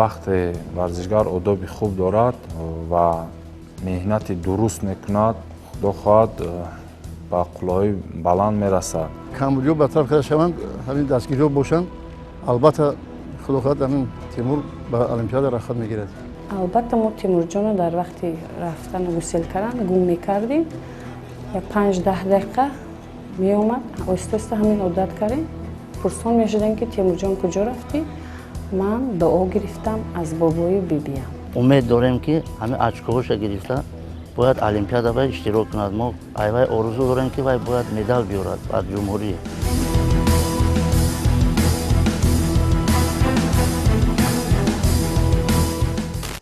вақте варзишгар одоби хуб дорад ва меҳнати дуруст мекунад, худо хоҳад ба қуллаҳои баланд мерасад. камбудиҳо бартарaf карда шаванд, ҳамин дастгириҳо бошанд, албатта худо хоҳад ҳамин Тимур ба олимпиада рахат мегирад. албатта мо Тимурҷонро дар вақти рафтан гусел кардан гум мекардем. як 5-10 дақиқа меомад, оҳиста-оҳиста ҳамин одат кардем. пурсон мешудем ки Тимурҷон куҷо рафтӣ? ман дуо гирифтам аз бобои бибиям. умед дорем ки ҳамин очкоҳоша гирифта бояд олимпиада вай иштирок кунад. мо айвай орзу дорем ки вай бояд медал биёрад аз ҷумҳурӣ.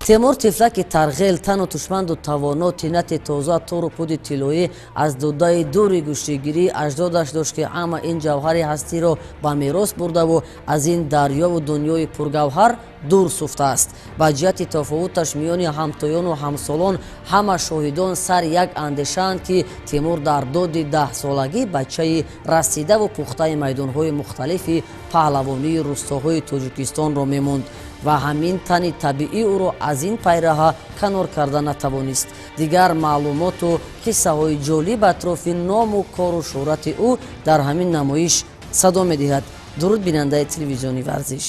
тимур тифлаки тарғел тану тушманду тавоно тинати тоза тору пуди тиллоӣ аз дудаи дури гӯштигирӣ аҷдодаш дошт ки ҳама ин ҷавҳари ҳастиро ба мерос бурдаву аз ин дарёву дунёи пургавҳар дур суфтааст. ба ҷиҳати тафовуташ миёни ҳамтоёну ҳамсолон ҳама шоҳидон сар як андешаанд ки тимур дар доди 10-солагӣ бачаи расидаву пухтаи майдонҳои мухталифи паҳлавонии рӯстаҳои Тоҷикистонро мемонд ва ҳамин тани табиӣ ӯро аз ин пайраҳа канор карда натавонист. дигар маълумоту қиссаҳои ҷолиб атрофи ному кору шӯҳрати ӯ дар ҳамин намоиш садо медиҳад. дуруд бинандаи телевизиони варзиш.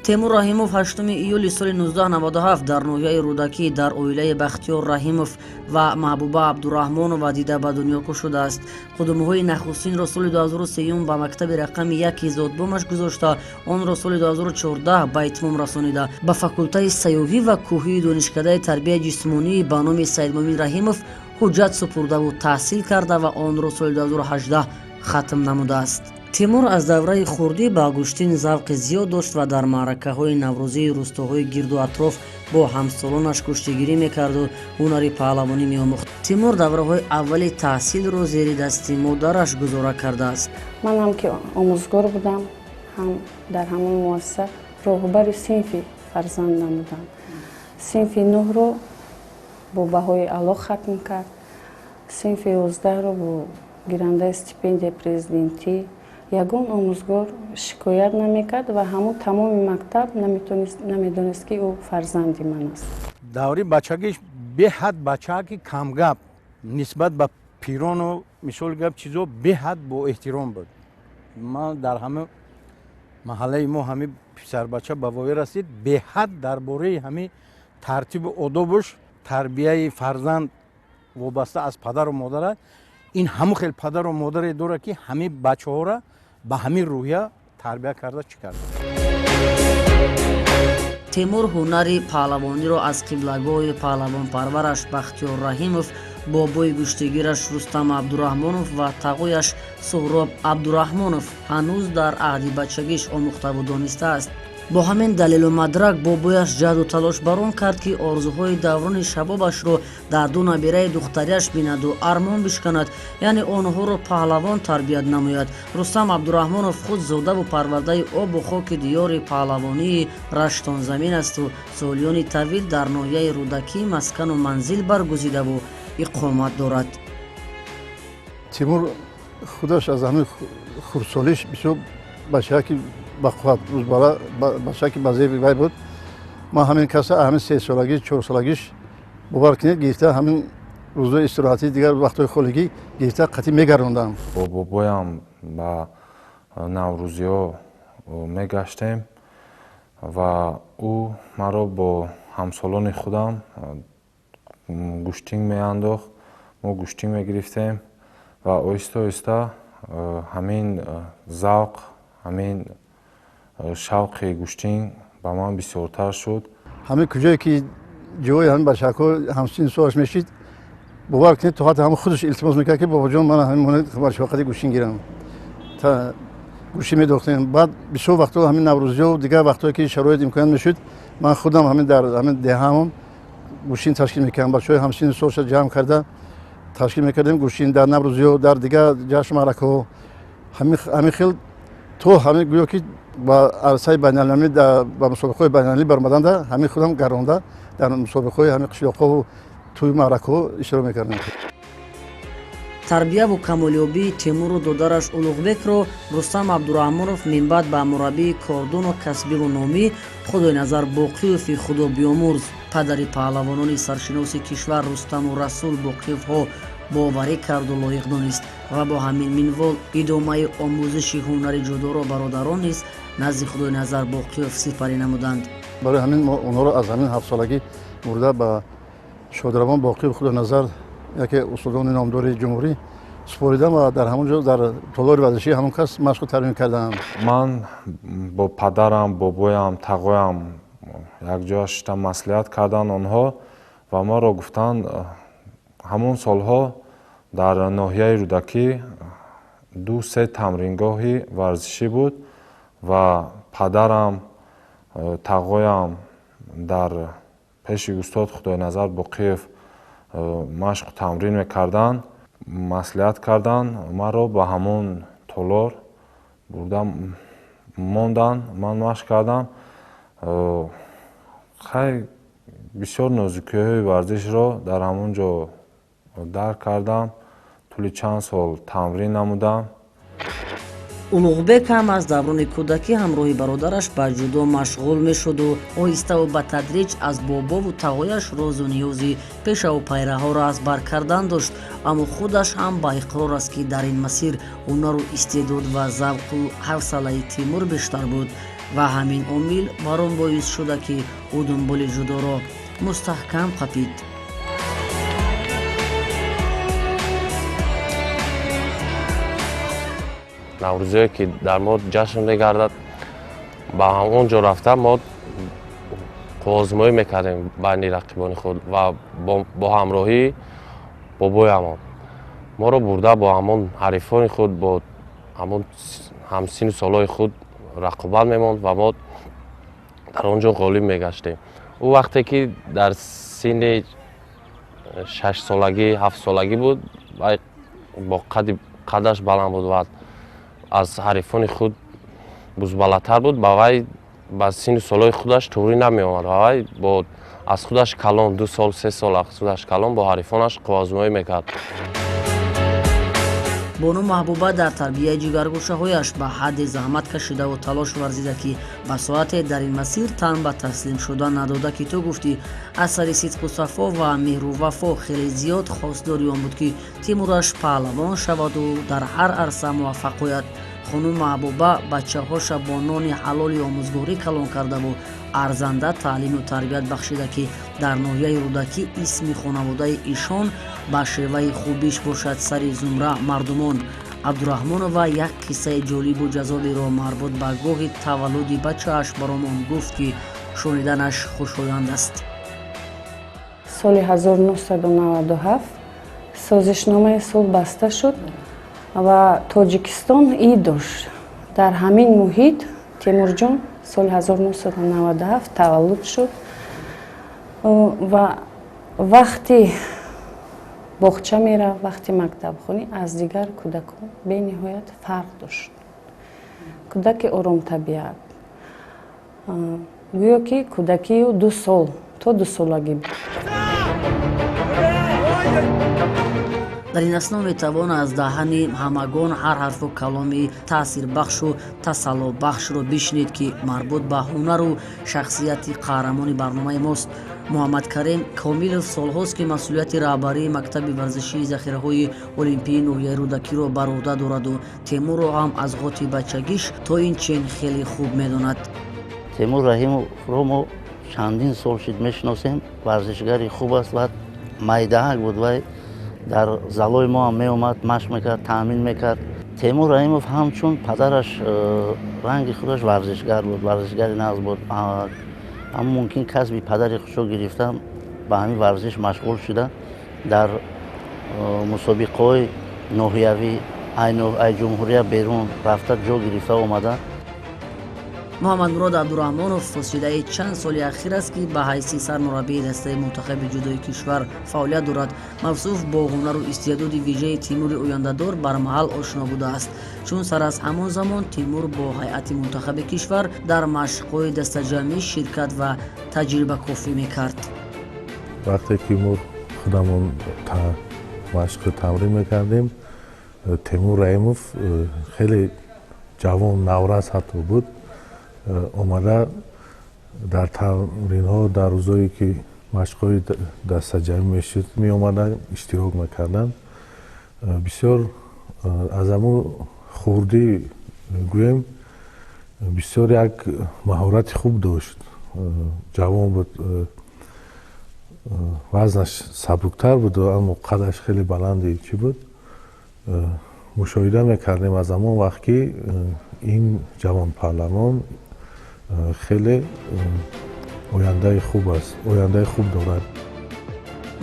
тимур раҳимов 8 июли соли 1997 дар ноҳияи рӯдакӣ дар оилаи бахтиёр раҳимов ва маҳбуба абдураҳмонова дида ба дунё куш шудааст. қудумҳои нахустинро соли 2003 ба мактаби рақами 1 зодбомаш гузошта, онро соли 2014 ба итмом расонида ба факултаи сайёҳӣ ва кӯҳии донишкадаи тарбияи ҷисмонии ба номи Саидмоъмин Раҳимов ҳуҷҷат супурдаву таҳсил карда ва онро соли 2018 хатм намудааст. тимур аз давраи хурдӣ ба гӯштин завқи зиёд дошт ва дар маъракаҳои наврӯзии рӯстаҳои гирду атроф бо ҳамсолонаш куштигирӣ мекарду ҳунари паҳлавонӣ меомӯхт. тимур давраҳои аввали таҳсилро зери дасти модараш гузора кардааст. ман ҳам ки омӯзгор будам, ҳам дар ҳамон муассиса роҳбари синфи фарзандам будам. синфи 9-ро бо баҳои аъло хатм кард, синфи 11-ро бо гирандаи стипендияи президентӣ. ягон омӯзгор шикоят намекард ва ҳамон тамоми мактаб намедонист ки ӯ фарзанди ман аст. даври бачагиш беҳад бача ки камгап нисбат ба пирону мисол гап чизо беҳад боэҳтиром буд. ман дар ҳама маҳаллаи мо ҳами писарбача ба воя расид, беҳад дар бораи ҳами тартибу одобуш тарбияи фарзанд вобаста аз падару модара ин ҳамон хел падару модаре дорад ки ҳами бачаҳоро ба ҳамин рӯҳия тарбия карда чӣ карда. тимур ҳунари паҳлавониро аз қиблагоҳи паҳлавонпарвараш Бахтиёр Раҳимов, бобои гӯштигираш Рустам Абдураҳмонов ва тағояш Суҳроб Абдураҳмонов ҳанӯз дар аҳди бачагиш омӯхтаву донистааст. бо ҳамин далелу мадрак бобояш ҷаҳду талош барон кард ки орзуҳои даврони шабобашро дар ду набираи духтарияш бинаду армон бишканад, яъне онҳоро паҳлавон тарбият намояд. Рустам Абдураҳмонов худ зодаву парвардаи обу хоки диёри паҳлавонии Раштонзамин асту солиёни тавил дар ноҳияи рӯдакӣ маскану манзил баргузидаву иқомат дорад. тимур худаш аз ҳамин хурдсолиш бисёр бачае ки бақувват рӯзбара бачае ки ба зеви вай буд. ман ҳамин каса ҳамин 3-солагӣ 4-солагиш бовар кунед гирифта ҳамин рӯзҳои истироҳатӣ дигар вақтҳои холигӣ гирифта қатъи мегарондам. бо бобоям ба наврӯзиҳо мегаштем ва ӯ маро бо ҳамсолони худам гӯштинг меандохт, мо гӯштинг мегирифтем ва оҳиста оҳиста ҳамин завқ, ҳамин шавқи гӯштинг ба ман бисёртар шуд. ҳамин куҷое ки ҷои ҳамин бачаҳо ҳамсини солаш мешид, бовар кунед то ҳатто ҳамин худаш илтимос мекард ки бобоҷон ман ҳамин вақти гӯштинг гирам. гӯштинг медохтем. баъд бисёр вақтҳо ҳамин наврӯзиҳо дигар вақтҳое ки шароит имконият мешуд, ман худам ҳамин дар ҳамин деҳаамон гӯштинг ташкил мекардам. бачаҳои ҳамсини солаша ҷамъ карда ташкил мекардем гӯштинг дар наврӯзиҳо, дар дигар ҷашн маъракаҳо. ҳамин хел то ҳамин гӯё ки ба арсаи байналмилалӣ ба мусобиқаҳои байналмилалӣ баромаданда ҳамин худам гаронда дар мусобиқаҳои ҳамин қишлоқҳову тӯи маъракаҳо иштирок мекардем. тарбияву камолёбии Тимуру додараш Улуғбекро Рустам Абдураҳмонов минбаъд ба мураббии кордону касбиву номӣ Худойназар Боқиёви худобиёмурз, падари паҳлавонони саршиноси кишвар Рустаму Расул Боқиёвҳо боварӣ карду лоиқ донист ва бо ҳамин минвол идомаи омӯзиши ҳунари ҷудоро бародарон низ назди Худойназар Боқиёв сипарӣ намуданд. барои ҳамин мо онҳоро аз ҳамин 7 солагӣ бурда ба Шодравон Боқиёв Худойназар яке устудони номдори ҷумҳурӣ супоридам ва дар ҳамон ҷо дар толори варзишӣ ҳамон кас машқу тарбия кардам. ман бо падарам, бобоям, тағоям якҷоя шида маслиҳат карданд онҳо ва маро гуфтанд ҳамон солҳо дар ноҳияи рӯдакӣ 2-3 тамрингоҳи варзишӣ буд ва падарам, тағоям дар пеши устод Худойназар Боқиёв машқу тамрин мекарданд, маслиҳат карданд, маро ба ҳамон толор бурдам монданд, ман машқ кардам. хай бисёр нозукиҳои варзишро дар ҳамон ҷо дарк кардам, тӯли чанд сол тамрин намудам. Улуғбек ҳам аз даврони кӯдакӣ ҳамроҳи бародараш ба ҷудо машғул мешуду оҳиставу ба тадриҷ аз бобову тағояш розу ниёзи пешаву пайраҳоро аз бар кардан дошт, аммо худаш ҳам ба иқрор аст ки дар ин масир ҳунару истеъдод ва завқу ҳавсалаи Тимур бештар буд ва ҳамин омил бар он боис шуда ки ӯ дунболи ҷудоро мустаҳкам қапид. наврӯзие ки дар мо ҷашн мегардад, ба ҳамон ҷо рафта мо қувозмоӣ мекардем байни рақибони худ ва бо ҳамроҳии бобоямон моро бурда бо ҳамон ҳарифони худ, бо ҳамон ҳамсину солҳои худ рақобат мемонд ва мо дар он ҷо ғолиб мегаштем. ӯ вақте ки дар синни 6 солагӣ 7 солагӣ буд, вай бо қадаш баланд буд ва аз ҳарифони худ бузбаландтар буд, ба вай ба синни солҳои худаш турӣ намеомад ва вай аз худаш калон 2 сол 3 сол аз худаш калон бо ҳарифонаш қувозмоӣ мекард. бонӯ маҳбуба дар тарбияи ҷигаргӯшаҳояш ба ҳадди заҳмат кашидаву талош варзида ки ба соате дар ин масир тан ба таслим шудан надода ки ту гуфтӣ асари сидқу сафо ва меҳру вафо хеле зиёд хосдори он буд ки Тимураш паҳлавон шаваду дар ҳар арса муваффақ ояд. хонум маҳбуба бачаҳоша бо нони ҳалоли омӯзгорӣ калон кардаву арзанда таълиму тарбият бахшида ки дар ноҳияи рӯдакӣ исми хонаводаи ишон ба шеваи хубиш бошад сари зумра мардумон. Абдураҳмонова як қиссаи ҷолибу ҷаззоберо марбут ба гоҳи таваллуди бачааш баромон гуфт ки шуниданаш хушоянд аст. соли 1997 созишномаи сулҳ баста шуд ва Тоҷикистон ӣ дошт. Дар ҳамин муҳит Тимурҷон соли 1997 таваллуд шуд ва вақти боғча мерафт, вақти мактабхонӣ аз дигар кӯдакон бениҳоят фарқ дошт. Кӯдаки оромтабиат, гӯё ки кӯдакию 2 сол то 2 солагӣ буд. дар ин асно метавон аз даҳани ҳамагон ҳар ҳарфу каломи таъсирбахшу тасаллобахшро бишнид ки марбут ба ҳунару шахсияти қаҳрамони барномаи мост. Муҳаммад Карим Комилов солҳост ки масъулияти раҳбарии мактаби варзишии захираҳои олимпии ноҳияи рӯдакиро бар уҳда дораду Тимурро ҳам аз ғоти бачагиш то ин чин хеле хуб медонад. Тимур Раҳимовро мо чандин сол шид мешиносем, варзишгари хуб аст ва майдаҳак буд. Вай дар залои мо ҳам меомад, машқ мекард, таъмин мекард. Тимур Раҳимов ҳамчун падараш ранги худаш варзишгар буд, варзишгари нағз буд. ҳам мумкин касби падари худшо гирифта ба ҳамин варзиш машғул шуда дар мусобиқаҳои ноҳиявӣ ай ҷумҳурия берун рафта ҷо гирифта омада. Муҳаммадмурод Абдураҳмонов фосидаи чанд соли ахир аст ки ба ҳайси сармураббии дастаи мунтахаби ҷудои кишвар фаъолият дорад. Мавсуф бо ҳунару истеъдоди вижаи Тимури ояндадор бармаҳал ошно будааст, чун сар аз ҳамон замон Тимур бо ҳайати мунтахаби кишвар дар машқҳои дастаҷамъӣ ширкат ва таҷрибакофӣ мекард. вақте ки мо худамон машқи тамрин мекардем, تیمور رحیموف خیلی جوان نوراز حتی بود اومده در تمرین ها در روزایی که مشق‌های دسته جمعی میشد می اومدن اشتراک میکردن بسیار از همون خوردی گویم بسیار یک مهارت خوب داشت جوان بود وزنش سبکتر بود اما قدش خیلی بلندی چی بود مشاهده میکردیم از همون وقت که این جوان پهلوان خیلی آینده خوب است آینده خوب دارد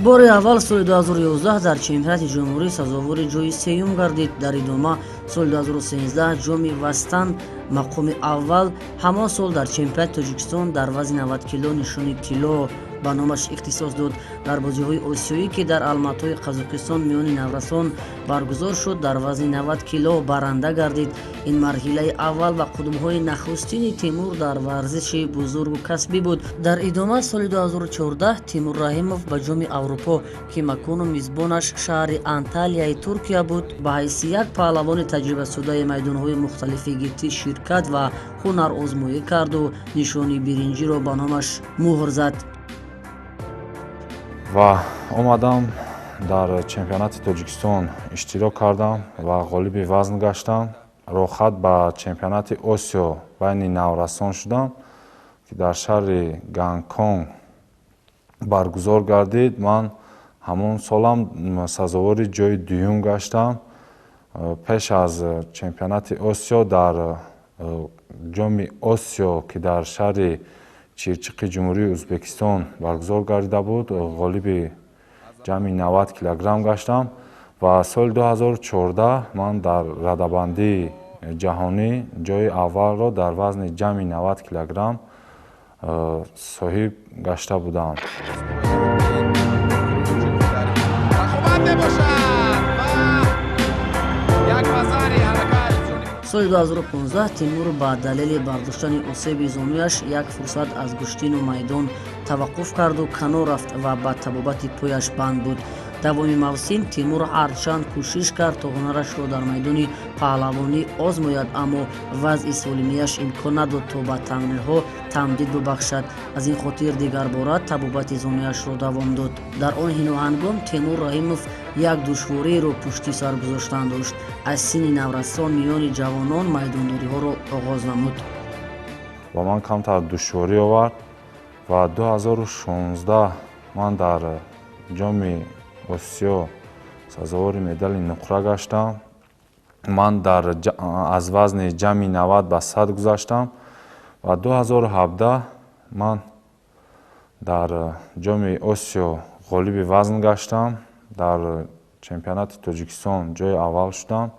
بار اول سال 2011 در چمپیونات جمهوری سزاوار جای سیوم گردید. در ادامه سال 2013 جامی وستن مقام اول. همان سال در چمپیونات تاجیکستان در وزن 90 کیلو نشانی طلا به نامش اختصاص داد. در بازی‌های آسیایی که در الماتای قزاقستان میان نورسان برگزار شد در وزن 90 کیلو برنده گردید. این مرحله اول و قدم‌های نخستین تیمور در ورزش بزرگ و کسبی بود. در ادامه سال 2014 تیمور رحیموف به جام اروپا که مکان و میزبانش شهر انتالیای ترکیه بود به حیث یک پهلوان تجربه شده میدان‌های مختلف گیتی شرکت و هنر آزمایی کرد و نشانی برنجی را به نامش مهر زد. و اومدم در چمپیونات تاجیکستان اشتراک کردم و غالب وزن گشتم. روخت به چمپیونات آسیا بین نورسان شدم که در شهر گانکونگ برگزار گردید. من همون سالم سزاوار جای دوم گشتم. پیش از چمپیونات آسیا در جام آسیا که در شهر چیرچیقی جمهوری ازبکستان برگزار گردیده بود غالب جمعی 90 کیلوگرم گشتم و سال 2014 من در رده‌بندی جهانی جای اول را در وزن جمعی 90 کیلوگرم صاحب گشته بودم. سال 2015 تیمور با دلیل برداشتن آسیب زانویش یک فرصت از گشتن و میدان توقف کرد و کنار رفت و با طبابت پایش بند بود. دوام موسم تیمور هرچند کوشش کرد تا هنرش را در میدان پهلوانی آزماید اما وضع سالمیش امکان نداد تا به تمرین‌ها تمدید ببخشد. از این خاطر دیگر باره طبابت زانویش را دوام داد. در آن حین و هنگام تیمور رحیموف یک دشواری را پشت سر گذاشتن داشت. از سن نورسان میان جوانان میدانداری ها را آغاز نمود. با من کمتر دشواری آورد و 2016 من در جام آسیا سزاوار مدال نقره گشتم. من از وزن جمعی 90 به 100 گذاشتم و 2017 من در جام آسیا غالب وزن گشتم. در چمپیونات تاجیکستان جای اول شدم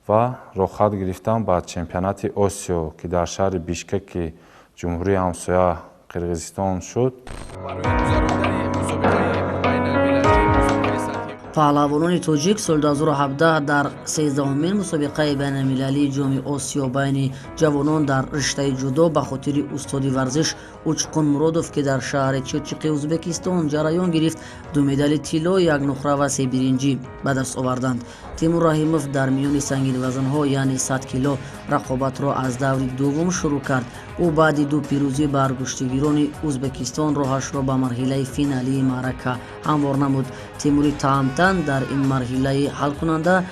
و رخصت گرفتم به چمپیونات آسیا که در شهر بیشکک جمهوری همسایه قرقیزستان شد. پهلوانان تاجیک سال 2017 در 13مین مسابقه بین المللی جام آسیا بین جوانان در رشته جودو به خاطر استاد ورزش اوچقون مرادوف که در شهر چیرچیقی ازبکستان جریان گرفت 2 مدال طلا، 1 نقره و 3 برنجی به دست آوردند. تیمور رحیموف در میان سنگین وزنها یعنی 100 کیلو رقابت را از دور دوم شروع کرد. او بعد 2 پیروزی بر گشتگیران ازبکستان راهش را به مرحله فینالی معرکه هموار نمود. تیمور تهمتن در این مرحله حل کننده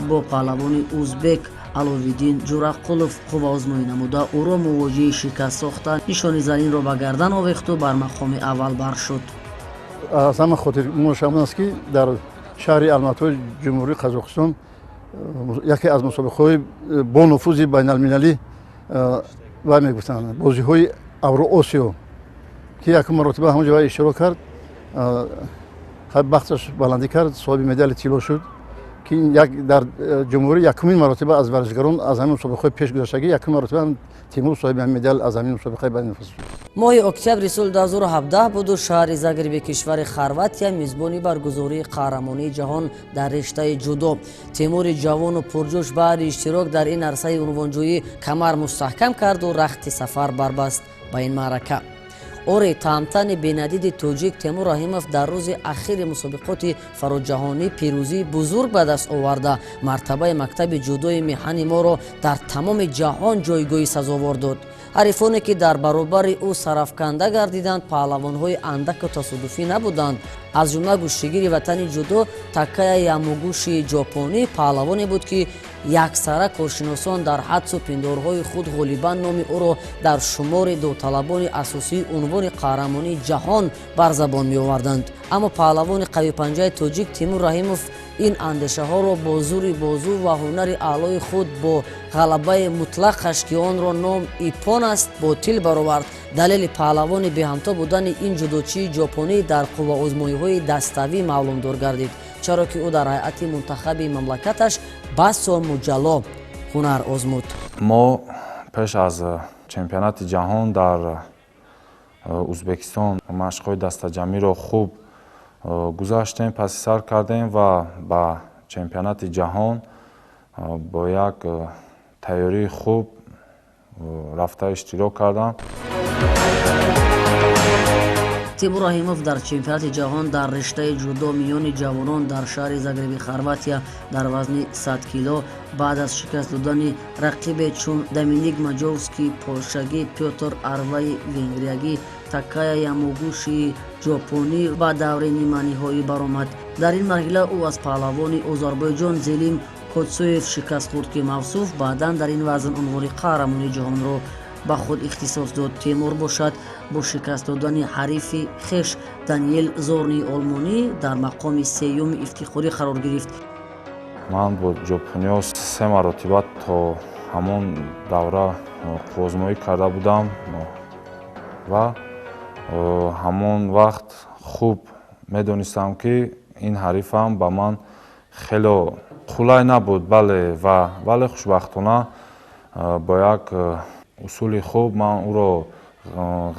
با پهلوان ازبک علویدین جورقلوف قوا آزمایی نموده او را مواجه شکست ساخته نشانی زرین را به گردن آویخت و بر مقام اول بر شد. از همه خاطر مشامل است که در شهر الماتای جمهوری قزاقستان یکی از مسابقه‌های با نفوذ بین المللی و میگفتند بازی‌های اورو آسیا که یک مرتبه همونجا اشتراک کرد بختش بلندی کرد صاحب مدال طلا شد که یک در جمهوری یکمین مرتبه از ورزشکاران از همین مسابقه پیش گذشتگی یکمین مرتبه هم تیمور صاحب مدال از همین مسابقه بین نفوذ شد. ماه اکتبر سال 2017 بود و شهر زاگرب کشور خرواتیا میزبانی برگزاری قهرمانی جهان در رشته جودو. تیمور جوان و پرجوش بعد اشتراک در این عرصه عنوانجویی کمر مستحکم کرد و رخت سفر بربست به این معرکه. ори таҳмтани бенадиди тоҷик Темур Раҳимов дар рӯзи ахири мусобиқоти фароҷаҳонӣ пирӯзии бузург ба даст оварда мартабаи мактаби ҷудои меҳани моро дар тамоми ҷаҳон ҷойгоҳи сазовор дод. ҳарифоне ки дар баробари ӯ сарафканда гардиданд паҳлавонҳои андаку тасодуфӣ набуданд. аз ҷумла куштигири ватани ҷудо Такая Ямогуши ҷопонӣ паҳлавоне буд ки яксара коршиносон дар ҳадсу пиндорҳои худ ғолибан номи ӯро дар шумори довталабони асосии унвони қаҳрамонии ҷаҳон бар забон меоварданд. аммо паҳлавони қавипанҷаи тоҷик Тимур Раҳимов ин андешаҳоро бо зури бозу ва ҳунари аълои худ бо ғалабаи мутлақаш ки онро ном ипон аст ботил баровард. далели паҳлавони беҳамто будани ин ҷудочии ҷопонӣ дар қувваозмоиҳои даставӣ маълумдор гардид, чаро ки ӯ дар ҳайати мунтахаби мамлакаташ басо муҷалло ҳунар озмуд. мо пеш аз чемпионати ҷаҳон дар ӯзбекистон машқҳои дастаҷамиро хуб гузаштем, паси сар кардем ва ба чемпионати ҷаҳон бо як тайёрии хуб рафта иштирок кардам. Тимур Раҳимов дар чемпионати ҷаҳон дар риштаи ҷудо миёни ҷавонон дар шаҳри Загреби, Хорватия дар вазни 100 кило баъд аз шикаст додани рақибе чун Доминик Маҷовский полшагӣ, Пётр Арваи венгриягӣ, Такая Ямогуши ҷопонӣ ба даври ниманиҳоӣ баромад. дар ин марҳила ӯ аз паҳлавони Озарбойҷон Зелим Котсоев шикаст хӯрд ки мавсуф баъдан дар ин вазн унвони қаҳрамони ҷаҳонро ба худ ихтисос дод. Темур бошад бо шикаст додани ҳарифи хеш Даниел Зорнии олмонӣ дар мақоми сеюми ифтихорӣ қарор гирифт. ман бо ҷопониё 3 маротиба то ҳамон давра қуввозмоӣ карда будам ва ҳамон вақт хуб медонистам ки ин ҳарифам ба ман хело қулай набуд, вале хушбахтона бо як усули хуб ман ӯро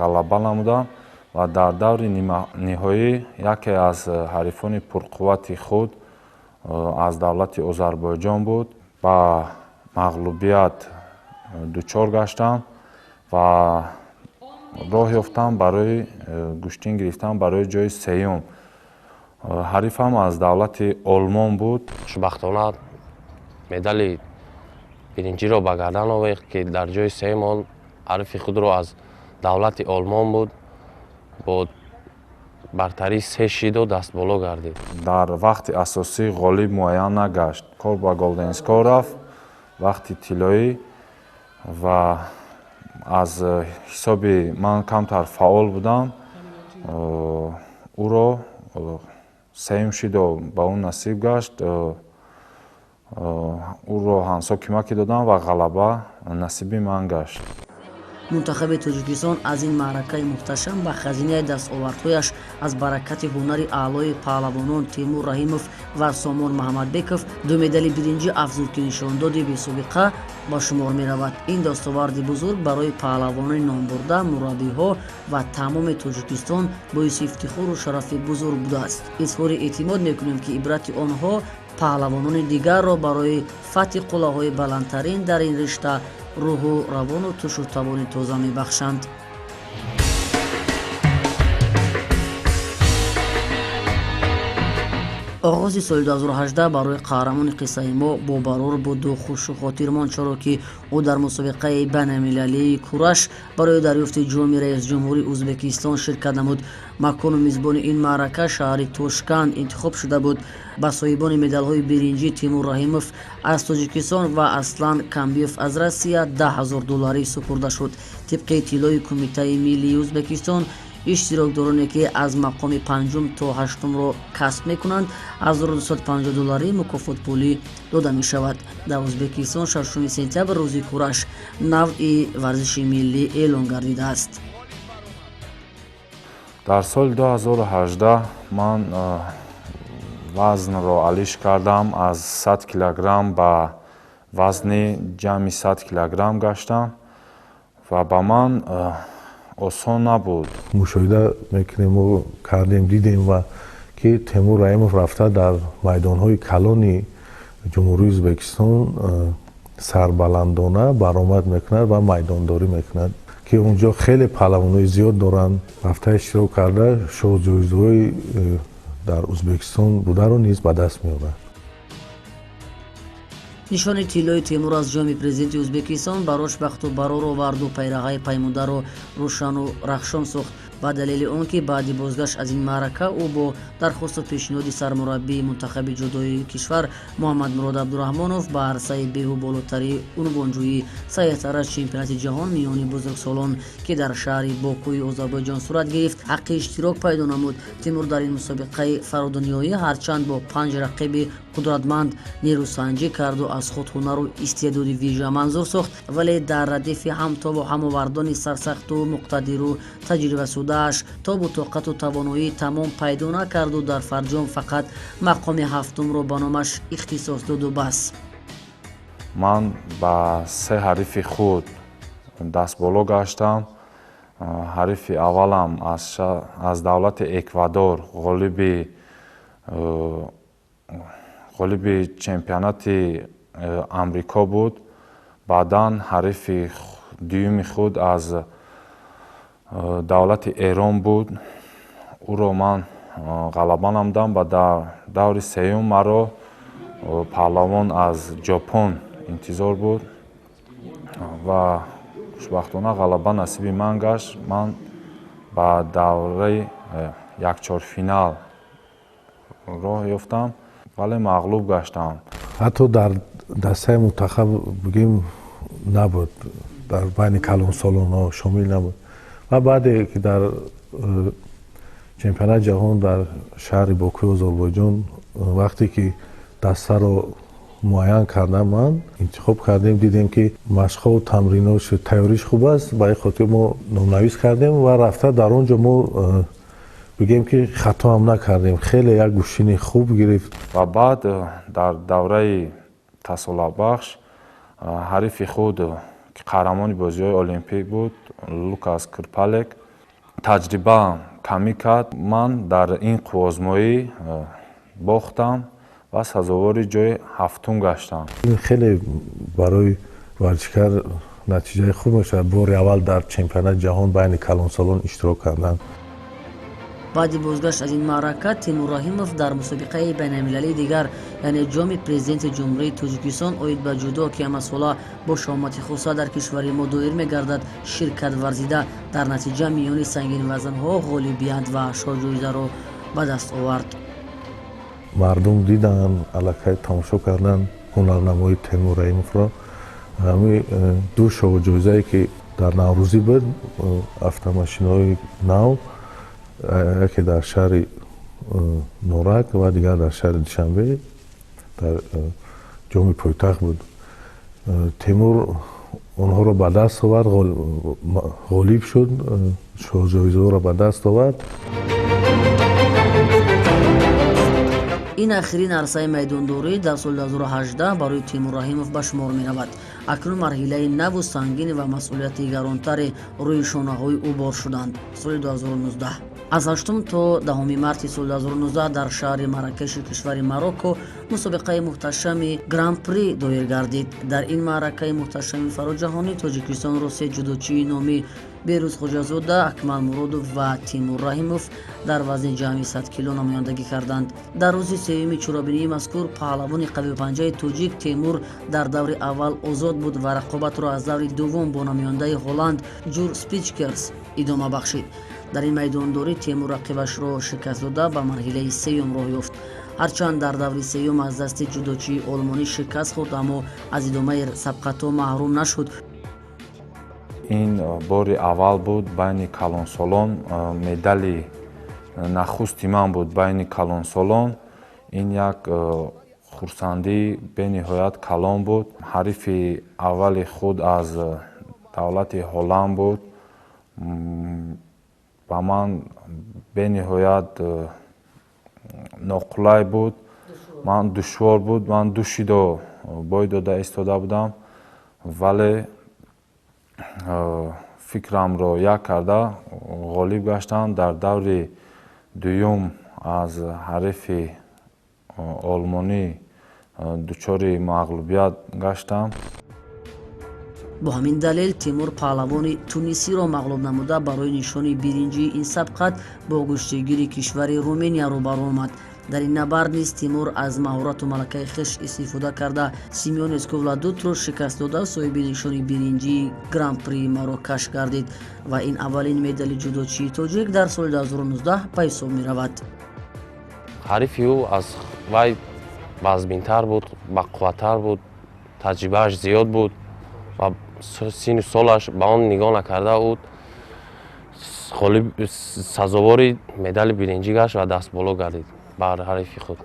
ғалаба намудам ва дар даври ниҳоӣ яке аз ҳарифони пурқуввати худ аз давлати Озарбойҷон буд. ба мағлубият дучор гаштам ва роҳ ёфтам барои гӯштин гирифтан барои ҷои сеюм. ҳарифам аз давлати Олмон буд. хушбахтона медали биринҷиро ба гардан овехт ки дар ҷои сеюм он ҳарифи худро аз давлати Олмон буд бо бартарии 3-0 дастболо гардид. дар вақти асосӣ ғолиб муайян нагашт. кор ба голденскор рафт вақти тиллоӣ ва аз ҳисоби ман камтар фаъол будам ӯро сеюм шидо ба ӯ насиб гашт. ӯро ҳамсо кӯмакӣ додам ва ғалаба насиби ман гашт. мунтахаби тоҷикистон аз ин маъракаи муҳташам ба хазинаи дастовардҳояш аз баракати ҳунари аълои паҳлавонон Тимур Раҳимов ва Сомон Маҳаммадбеков ду медали биринҷи афзуд ки нишондоди бесобиқа ба шумор меравад. ин дастоварди бузург барои паҳлавонони номбурда, мураббиҳо ва тамоми Тоҷикистон боиси ифтихору шарафи бузург будааст. изҳори эътимод мекунем ки ибрати онҳо паҳлавонони дигарро барои фатҳи қуллаҳои баландтарин дар ин ришта рӯҳу равону тушу тавони тоза мебахшанд. оғози соли 2018 барои қаҳрамони қиссаи мо бобарор буду хушу хотирмон, чаро ки ӯ дар мусобиқаи байналмилалии кураш барои дарёфти ҷоми раисҷумҳурии Ӯзбекистон ширкат намуд. макону мизбони ин маърака шаҳри Тошканд интихоб шуда буд. ба соҳибони медалҳои биринҷӣ Тимур Раҳимов аз Тоҷикистон ва Аслан Камбиев аз Россия $10,000 супурда шуд. тибқи иттилои Кумитаи Миллии Ӯзбекистон, иштирокдороне ки аз мақоми 5 то 8-ро касб мекунанд $1250 мукофотпулӣ дода мешавад. дар Ӯзбекистон 6 сентябр рӯзи кураш навъи варзиши миллӣ эълон гардидааст. дар соли 2018 ман вазнро алиш кардам. аз 100 килограмм ба вазни ҷамъи 100 килограмм гаштам ва ба ман осон набуд. мушоҳида мекунем, мо кардем, дидем ва ки Темур Раҳимов рафта дар майдонҳои калони ҷумҳурии Ӯзбекистон сарбаландона баромад мекунад ва майдондорӣ мекунад. که اونجا خیلی پهلوانای زیاد دارن رفته اشتراک کرده شاه جایزه‌های در ازبکستان بوده رو نیز به دست می‌یابند. нишони тиллои теймур аз ҷоми президенти ӯзбекистон барош бахту барор оварду пайраҳаи паймударо рӯшану рахшон сохт ба далели он ки баъди бозгашт аз ин маърака ӯ бо дархосту пешниҳоди сармураббии мунтахаби ҷудоии кишвар муҳаммадмурод абдурахмонов ба арсаи беҳу болотарии унвонҷӯӣ саятара чемпионати ҷаҳон миёни бузургсолон ки дар шаҳри бокуи озарбойҷон сурат гирифт ҳаққи иштирок пайдо намуд. Тимур дар ин мусобиқаи фародунёӣ ҳарчанд бо 5 рақиби қудратманд нерӯсанҷӣ карду аз худ ҳунару истеъдоди вижа манзур сохт, вале дар радифи ҳамтобу ҳамовардони сарсахту муқтадиру таҷрибасудааш тобу тоқату тавоноӣ тамом пайдо накарду дар фарҷом фақат мақоми ҳафтумро ба номаш ихтисос доду бас. ман ба се ҳарифи худ дастболо гаштам. ҳарифи аввалам аз давлати Эквадор ғолиби чемпионати амрико буд. баъдан ҳарифи дуюми худ аз давлати Эрон буд. ӯро ман ғалаба намудам. ба даври сеюм маро паҳлавон аз ҷопон интизор буд ва хушбахтона ғалаба насиби ман гашт. ман ба давраи якчорфинал роҳ ёфтам, вале мағлуб гаштам. ҳатто дар дастаи мунтахаб бигем набуд, дар байни калонсолонҳо шомил набуд. ва баъде ки дар чемпионати ҷаҳон дар шаҳри бокуи озарбойҷон вақте ки дастаро муайян кардам, ман интихоб кардем, дидем ки машқҳо тамринош тайёриш хуб аст. ба ин хотир мо номнавис кардем ва рафта дар он ҷо мо бигем ки хатоам накардем. хеле як гӯштини хуб гирифт. ва баъд дар давраи тасолатбахш ҳарифи худ ки қаҳрамони бозиҳои олимпик буд, Лукас Крпалек, таҷриба камӣ кард. ман дар ин қуввозмоӣ бохтам ва сазовори ҷои ҳафтум гаштам. ин хеле барои варзишгар натиҷаи хуб мешавад. бори аввал дар чемпионати ҷаҳон байни калонсолон иштирок кардан. баъди бозгашт аз ин маърака Тимур Раҳимов дар мусобиқаи байналмилалии дигар, яъне ҷоми президенти ҷумҳурии Тоҷикистон оид ба ҷудо ки ҳамасола бо шаҳомати хуса дар кишвари мо доир мегардад, ширкат варзида дар натиҷа миёни сангинвазнҳо ғолибият ва шоҳҷоизаро ба даст овард. мардум дидан, аллакай тамошо кардан ҳунарнамои Тимур Раҳимовро. ҳамин ду шоҳҷоизае ки дар наврӯзӣ буд, автомошинаҳои нав, яке дар шаҳри Норак ва дигар дар шаҳри Душанбе дар ҷоми пойтахт буд. Тимур онҳоро ба даст овард, ғолиб шуд, шоҳҷоизаҳоро ба даст овард. ин ахирин арсаи майдондорӣ дар соли 2018 барои Тимур Раҳимов ба шумор меравад. акнун марҳилаи наву сангин ва масъулияти гаронтаре рӯи шонаҳои ӯ бор шуданд. соли 2019 аз 8 то 10 марти соли 2019 дар шаҳри Маракеши кишвари Марокко мусобиқаи муҳташами Гран-при доир гардид. дар ин маъракаи муҳташами фароҷаҳонӣ Тоҷикистонро се ҷудочии номи Берӯз Хоҷазода, Акмал Муродов ва Тимур Раҳимов дар вазни ҷамъи 100 кило намояндагӣ карданд. дар рӯзи сеюми чорабинии мазкур паҳлавони қавипанҷаи тоҷик Тимур дар даври аввал озод буд ва рақобатро аз даври дуввум бо намояндаи Ҳолланд Ҷур Спичкерс идома бахшид. дар ин майдондорӣ Тимур рақибашро шикаст дода ба марҳилаи сеюм роҳ ёфт. ҳарчанд дар даври сеюм аз дасти ҷудочии олмонӣ шикаст хӯрд, аммо аз идомаи сабқатҳо маҳрум нашуд. ин бори аввал буд байни калонсолон. медали нахусти ман буд байни калонсолон. ин як хурсандӣ бениҳоят калон буд. ҳарифи аввали худ аз давлати Ҳолланд буд. ба ман бениҳоят ноқулай буд. ман душвор буд. ман душидо бой дода истода будам, вале фикрамро як карда ғолиб гаштам. дар даври дуюм аз ҳарифи олмонӣ дучори мағлубият гаштам. бо ҳамин далел тимур паҳлавони тунисиро мағлуб намуда барои нишони биринҷии ин сабқат бо куштигири кишвари румения рӯбарӯ омад. дар ин набард низ тимур аз маҳорату малакаи хиш истифода карда Симеонеску Владутро шикаст дода соҳиби нишони биринҷии гран-при Марокаш гардид ва ин аввалин медали ҷудочии тоҷик дар соли 2019 ба ҳисоб меравад. ҳарифи ӯ аз вай базминтар буд, бақувваттар буд, таҷрибааш зиёд буд ва сину солаш ба он нигоҳ накарда ӯ сазовори медали биринҷӣ гашт ва дастболо гардид бар ҳарифи худ.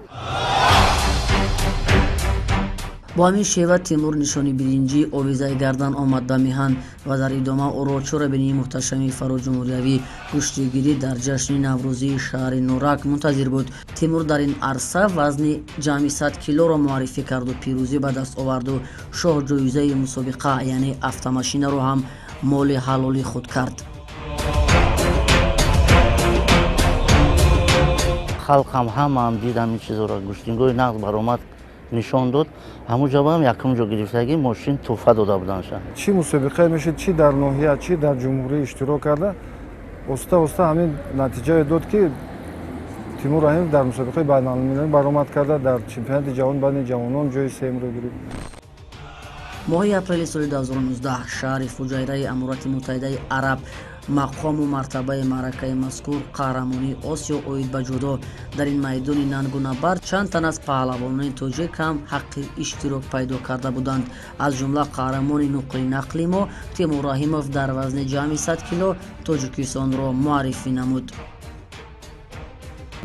бо ҳамин шева тимур нишони биринҷии овизаи гардан омад ба меҳан ва дар идома ӯро чорабинии муҳташами фароҷумҳуриявӣ куштигирӣ дар ҷашни наврӯзии шаҳри Нурак мунтазир буд. тимур дар ин арса вазни ҷамъи 100 килоро муаррифӣ карду пирӯзӣ ба даст оварду шоҳ ҷоизаи мусобиқа яъне автомашинаро ҳам моли ҳалоли худ кард. халқам ҳамаам дидам ин чизоро гӯштингоҳи нағз баромад нишон дод ҳамуҷоба ҳам якум ҷо гирифтагӣ мошин тӯҳфа дода буданша. чӣ мусобиқае мешид чӣ дар ноҳия чӣ дар ҷумҳурӣ иштирок карда оста оста ҳамин натиҷае дод ки Тимур Раҳимов дар мусобиқаи байналмилалӣ баромад карда дар чемпионати ҷаҳон байни ҷавонон ҷои сеюмро гирифт. моҳи апрели соли 2019 шаҳри фуҷайраи Амурати Муттаҳидаи Араб мақому мартабаи маъракаи мазкур қаҳрамонии Осиё оид ба ҷудо. дар ин майдони нангу набард чанд тан аз паҳлавонони тоҷик ҳам ҳаққи иштирок пайдо карда буданд. аз ҷумла қаҳрамони нуқли нақли мо Тимур Раҳимов дар вазни ҷамъи 100 кило Тоҷикистонро муаррифӣ намуд.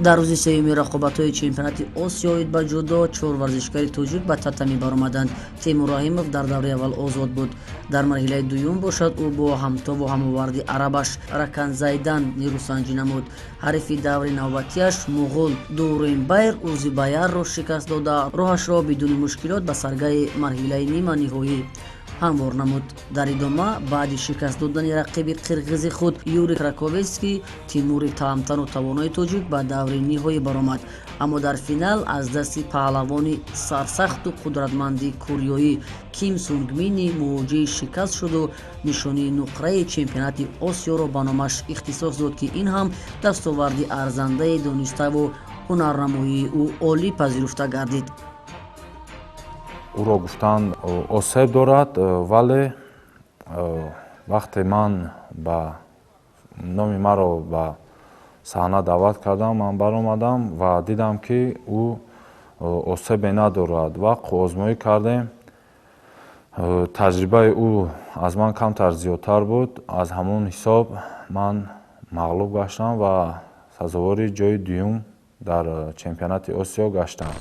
дар рӯзи сеюми рақобатҳои чемпионати Осиё оид ба ҷудо 4 варзишгари тоҷик ба татамӣ баромаданд. Тимур Раҳимов дар давраи аввал озод буд. дар марҳилаи дуюм бошад ӯ бо ҳамтову ҳамоварди арабаш Раканзайдан нерӯсанҷӣ намуд. ҳарифи даври навбатиаш муғул Дуренбайр Урзибаярро шикаст дода роҳашро бидуни мушкилот ба саргаи марҳилаи нима ниҳоӣ ҳамвор намуд. дар идома баъди шикаст додани рақиби қирғизи худ Юрий Краковецкий Тимури таъмтану тавонои тоҷик ба даври ниҳоӣ баромад, аммо дар финал аз дасти паҳлавони сарсахту қудратманди кӯриёӣ Ким Сунгмини мувоҷиҳи шикаст шуду нишонии нуқраи чемпионати Осиёро ба номаш ихтисос дод ки ин ҳам дастоварди арзандаи дониставу ҳунарнамоии ӯ олӣ пазируфта гардид. ӯро гуфтан осеб дорад, вале вақте ман ба номи маро ба саҳна даъват кардам, ман баромадам ва дидам ки ӯ осебе надорад ва озмоӣ кардем. таҷрибаи ӯ аз ман камтар зиёдтар буд. аз ҳамон ҳисоб ман мағлуб гаштам ва сазовори ҷои дуюм дар чемпионати Осиё гаштам.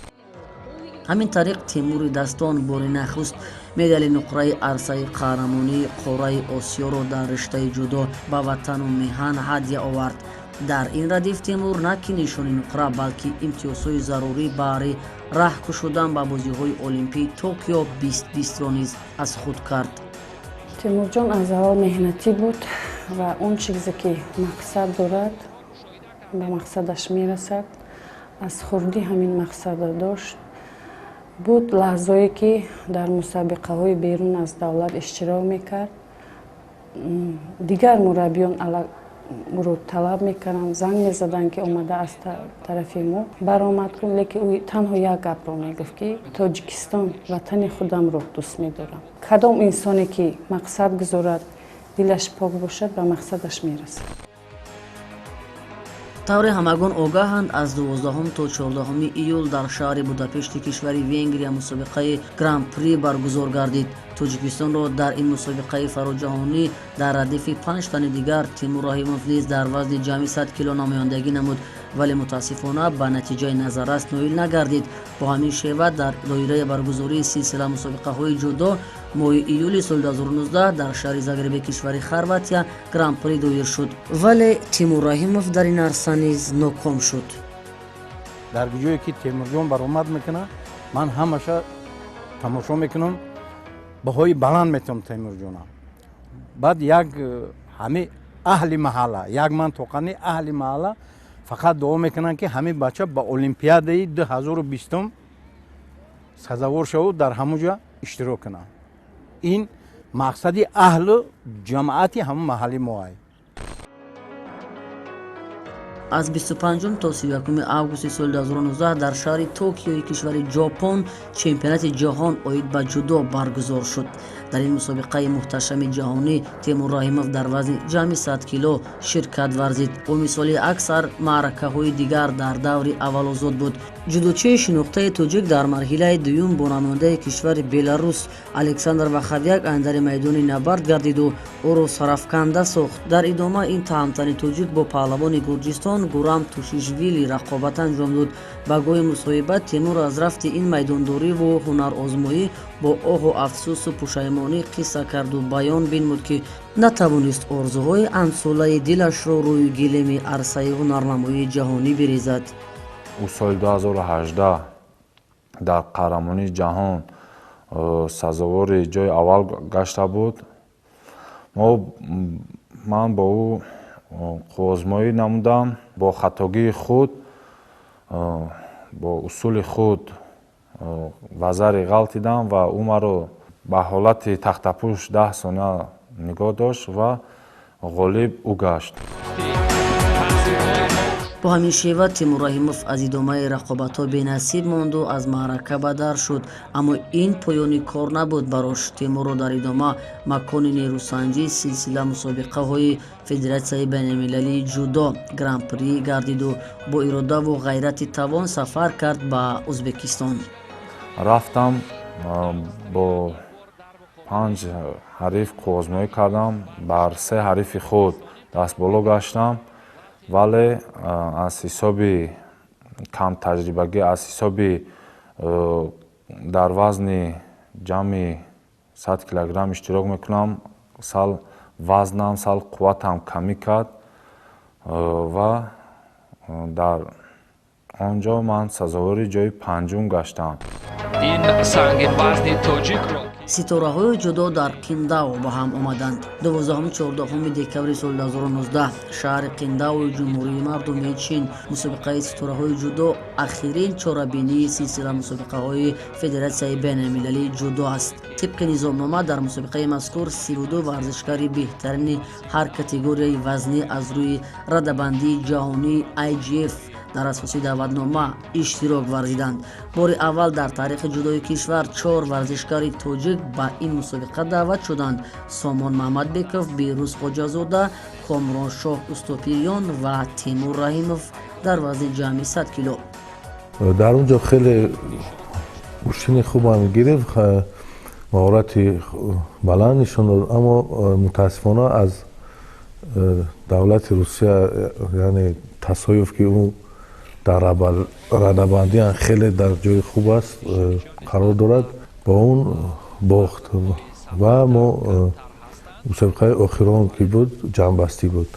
ҳамин тариқ Тимури Дастон бори нахуст медали нуқраи арсаи қаҳрамонии қораи Осиёро дар риштаи ҷудо ба ватану меҳан ҳадя овард. дар ин радиф Тимур на ки нишони нуқра, балки имтиёзҳои зарурӣ баҳри раҳ кушодан ба бозиҳои Олимпии Токио 2020-ро низ аз худ кард. Тимурҷон аз аввал меҳнатӣ буд ва он чизе ки мақсад дорад ба мақсадаш мерасад. аз хурдӣ ҳамин мақсада дошт. буд лаҳзое ки дар мусобиқаҳои берун аз давлат иштирок мекард. дигар мураббиён ӯро талаб мекарданд, занг мезаданд ки омада аз тарафи мо баромад кун, лекин ӯ танҳо як гапро мегуфт ки Тоҷикистон ватани худамро дӯст медорам. кадом инсоне ки мақсад гузорад, дилаш пок бошад, ба мақсадаш мерасад. тавре ҳамагон огаҳанд аз 12 то 14 июл дар шаҳри Будапешти кишвари Венгрия мусобиқаи гран-при баргузор гардид. Тоҷикистонро дар ин мусобиқаи фароҷаҳонӣ дар радифи 5 тани дигар Тимур Раҳимов низ дар вазни ҷамъи 100 кило намояндагӣ намуд, вале мутаассифона ба натиҷаи назаррас ноил нагардид. бо ҳамин шева дар доираи баргузории силсила мусобиқаҳои ҷудо моҳи июли соли 2019 дар шаҳри Загребе кишвари Хорватия гран-при доир шуд, вале Тимур Раҳимов дар ин арса низ ноком шуд. дар ҷое ки Тимурҷон баромад мекунад, ман ҳамаша тамошо мекунам, баҳои баланд метавам Тимурҷонам. баъд як ҳами аҳли маҳалла, як мантоқани аҳли маҳалла фақат дуо мекунанд ки ҳамин бача ба олимпиадаи 2020 сазавор шавад, дар ҳамон ҷо иштирок кунад. ин мақсади аҳлу ҷамоати ҳама маҳалли мо ай. аз 25 то 31 августи соли 2019 дар шаҳри Токиои кишвари ҷопон чемпионати ҷаҳон оид ба ҷудо баргузор шуд. дар ин мусобиқаи муҳташами ҷаҳонӣ Тимур Раҳимов дар вазни ҷамъи 100 кило ширкат варзид. ӯ мисоли аксар маъракаҳои дигар дар даври аввалозод буд. ҷудочии шинохтаи тоҷик дар марҳилаи дуюм бо намояндаи кишвари Беларус Александр Вахавяк айндари майдони набард гардиду ӯро сарафканда сохт. дар идома ин таҳмтани тоҷик бо паҳлавони Гурҷистон Гурам Тушишвили рақобат анҷом дод. ба гоҳи мусоҳибат Тимур аз рафти ин майдондориву ҳунарозмоӣ бо оҳу афсӯсу пушаймонӣ қисса карду баён бинмуд, ки натавонист орзуҳои андсолаи дилашро рӯи гилеми арсаи ҳунарнамоии ҷаҳонӣ бирезад. ӯ соли 2018 дар қаҳрамонии ҷаҳон сазовори ҷои аввал гашта буд. ман бо ӯ қувозмоӣ намудам, бо хатогии худ, бо усули худ вазари ғалтидам ва ӯ маро ба ҳолати тахтапӯш 10 сония нигоҳ дошт ва ғолиб ӯ гашт. бо ҳамин шева Тимур Раҳимов аз идомаи рақобатҳо бенасиб монду аз маърака ба дар шуд. аммо ин поёни кор набуд барош. Тимурро дар идома макони нерӯсанҷии силсила мусобиқаҳои Федератсияи байналмилалии ҷудо Гран-при гардиду бо иродаву ғайрати тавон сафар кард ба Ӯзбекистон. рафтам бо 5 ҳариф қувозмоӣ кардам, бар 3 ҳарифи худ дастболо гаштам, вале аз ҳисоби камтаҷрибагӣ, аз ҳисоби дар вазни ҷамъи 100 килограмм иштирок мекунам, сал вазнам, сал қувватам камӣ кард ва дар онҷо ман сазовори ҷои 5-ум гаштам. ситораҳои ҷудо дар Киндау ба ҳам омаданд. 12-14 декабри соли 2019 шаҳри Киндауи ҷумҳурии мардумии Чин. мусобиқаи ситораҳои ҷудо ахирин чорабинии силсила мусобиқаҳои Федератсияи байналмилалии ҷудо аст. тибқи низомнома дар мусобиқаи мазкур 32 варзишгари беҳтарини ҳар категорияи вазнӣ аз рӯи радабандии ҷаҳонии IGF дар асоси даъватнома иштирок варзиданд. бори аввал дар таърихи ҷудои кишвар 4 варзишгари тоҷик ба ин мусобиқа даъват шуданд: Сомон Маҳмадбеков, Беҳрӯз Хоҷазода, Комроншоҳ Устопирён ва Тимур Раҳимов дар вазни ҷамъи 100 кило. дар онҷо хеле кушини хубам гирифт, маҳорати баланд нишон дод, аммо мутаассифона аз давлати Русия, яъне тасоюф ки ӯ дар радабандиан хеле дар ҷои хуб аст қарор дорад, ба он бохт ва мо мусобиқаи охирон ки буд ҷамъбастӣ буд.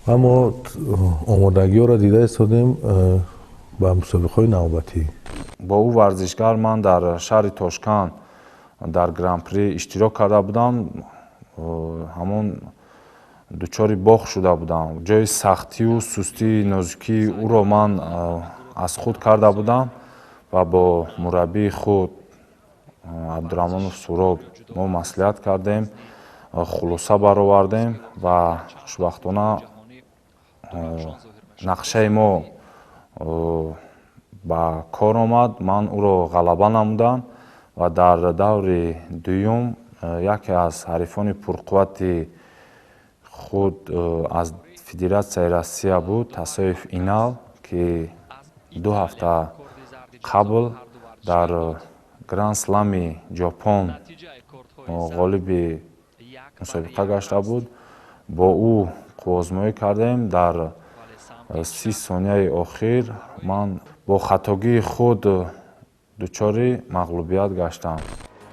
аммо омодагиёро дида истодем ба мусобиқаҳои навбатӣ. бо ӯ варзишгар ман дар шаҳри Тошканд дар Гран-при иштирок карда будам. ҳамон дучори бох шуда будам. ҷои сахтию сустии нозукии ӯро ман аз худ карда будам ва бо мураббии худ Абдураҳмонов Суроб мо маслиҳат кардем, хулоса баровардем ва хушбахтона нақшаи мо ба кор омад. ман ӯро ғалаба намудам ва дар даври дуюм яке аз ҳарифони пурқуввати худ аз Федератсияи Россия буд, Тасоев Инал, ки 2 ҳафта қабл дар Гран-слами Ҷопон ғолиби мусобиқа гашта буд. бо ӯ қувозмоӣ кардем. дар 30 сонияи охир ман бо хатогии худ дучори мағлубият гаштам.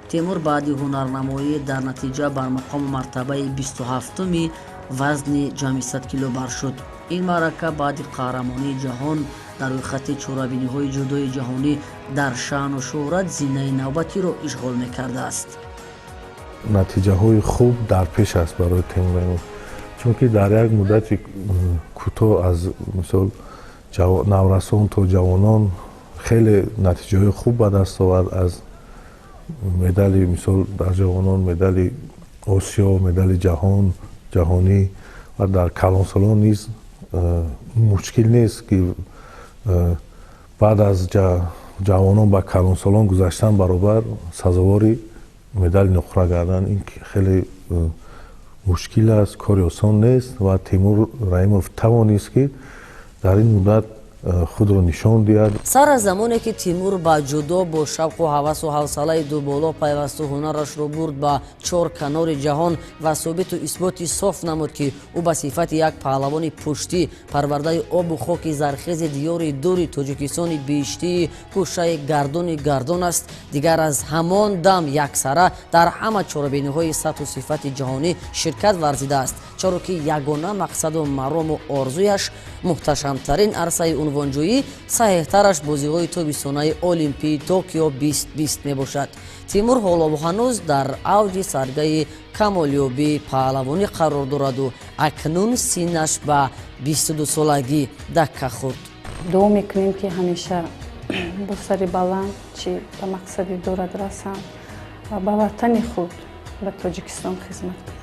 Тимур баъди ҳунарнамоӣ дар натиҷа бар мақому мартабаи 27-уми вазни ҷамъи 100 кило бар шуд. ин маърака баъди қаҳрамонии ҷаҳон дар рӯйхати чорабиниҳои ҷудои ҷаҳонӣ дар шаъну шӯҳрат зинаи навбатиро ишғол мекардааст. натиҷаҳои хуб дар пеш аст барои Тимур Раҳимов, чунки дар як муддати кӯтоҳ аз мисол наврасон то ҷавонон хеле натиҷаҳои хуб ба даст овард. аз медали мисол дар ҷавонон медали осиё медали ҷаҳонӣ ва дар калонсолон низ мушкил нест ки баъд аз ҷавонон ба калонсолон гузаштан баробар сазовори медали нуқра гарданд. Ин хеле мушкил аст, кори осон нест ва Тимур Раимов тавонист ки дар ин муддат худро нишон диҳад. сар аз замоне ки Тимур ба ҷудо бо шавқу ҳавасу ҳавсалаи дуболо пайвасту ҳунарашро бурд ба чор канори ҷаҳон ва собиту исботи соф намуд ки ӯ ба сифати як паҳлавони пуштӣ парвардаи обу хоки зархези диёри дури Тоҷикистони биштии гӯшаи гардони гардон аст, дигар аз ҳамон дам яксара дар ҳама чорабиниҳои сатҳу сифати ҷаҳонӣ ширкат варзидааст, чаро ки ягона мақсаду марому орзуяш муҳташамтарин арсаи унвонҷӯӣ саҳеҳтараш бозиҳои тобистонаи Олимпии Токио 2020 мебошад. Тимур ҳоло ҳанӯз дар авҷи саргаи камолёбии паҳлавонӣ қарор дораду акнун синнаш ба 22-солагӣ дакка хӯрд. дуо мекунем ки ҳамеша бо сари баланд чи ба мақсади дорад расам ва ба ватани худ ба Тоҷикистон хизмат кунам.